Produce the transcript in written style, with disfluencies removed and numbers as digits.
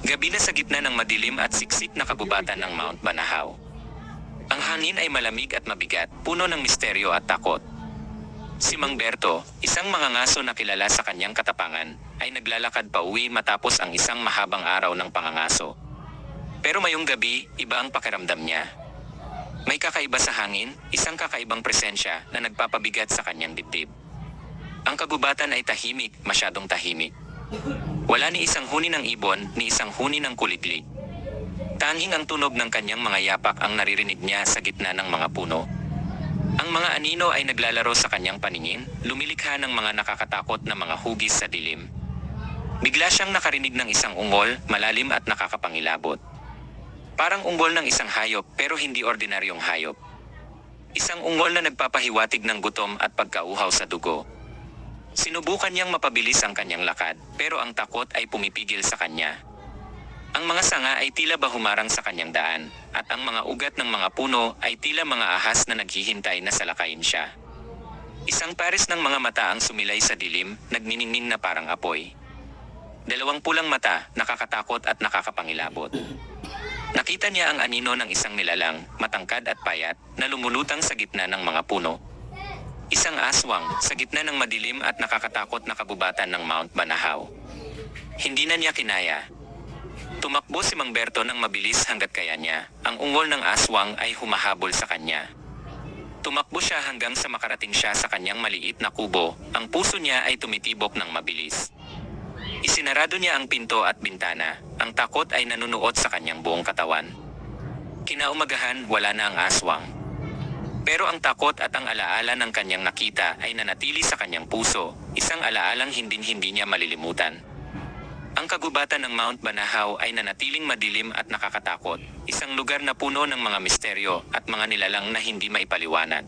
Gabi na sa gitna ng madilim at siksik na kagubatan ng Mount Banahaw. Ang hangin ay malamig at mabigat, puno ng misteryo at takot. Si Mang Berto, isang mangangaso na kilala sa kanyang katapangan, ay naglalakad pa uwi matapos ang isang mahabang araw ng pangangaso. Pero mayong gabi, iba ang pakiramdam niya. May kakaiba sa hangin, isang kakaibang presensya na nagpapabigat sa kanyang dibdib. Ang kagubatan ay tahimik, masyadong tahimik. Wala ni isang huni ng ibon, ni isang huni ng kuliglig. Tanging ang tunog ng kanyang mga yapak ang naririnig niya sa gitna ng mga puno. Ang mga anino ay naglalaro sa kanyang paningin, lumilikha ng mga nakakatakot na mga hugis sa dilim. Bigla siyang nakarinig ng isang ungol, malalim at nakakapangilabot. Parang ungol ng isang hayop pero hindi ordinaryong hayop. Isang ungol na nagpapahiwatig ng gutom at pagkauhaw sa dugo. Sinubukan niyang mapabilis ang kanyang lakad, pero ang takot ay pumipigil sa kanya. Ang mga sanga ay tila ba humarang sa kanyang daan, at ang mga ugat ng mga puno ay tila mga ahas na naghihintay na salakayin siya. Isang pares ng mga mata ang sumilay sa dilim, nagniningning na parang apoy. Dalawang pulang mata, nakakatakot at nakakapangilabot. Nakita niya ang anino ng isang nilalang, matangkad at payat, na lumulutang sa gitna ng mga puno. Isang aswang, sa gitna ng madilim at nakakatakot na kagubatan ng Mount Banahaw. Hindi na niya kinaya. Tumakbo si Mang Berto ng mabilis hanggat kaya niya. Ang ungol ng aswang ay humahabol sa kanya. Tumakbo siya hanggang sa makarating siya sa kanyang maliit na kubo. Ang puso niya ay tumitibok ng mabilis. Isinarado niya ang pinto at bintana. Ang takot ay nanunuot sa kanyang buong katawan. Kinaumagahan, wala na ang aswang. Pero ang takot at ang alaala ng kanyang nakita ay nanatili sa kanyang puso, isang alaalang hindi niya malilimutan. Ang kagubatan ng Mount Banahaw ay nanatiling madilim at nakakatakot, isang lugar na puno ng mga misteryo at mga nilalang na hindi maipaliwanag.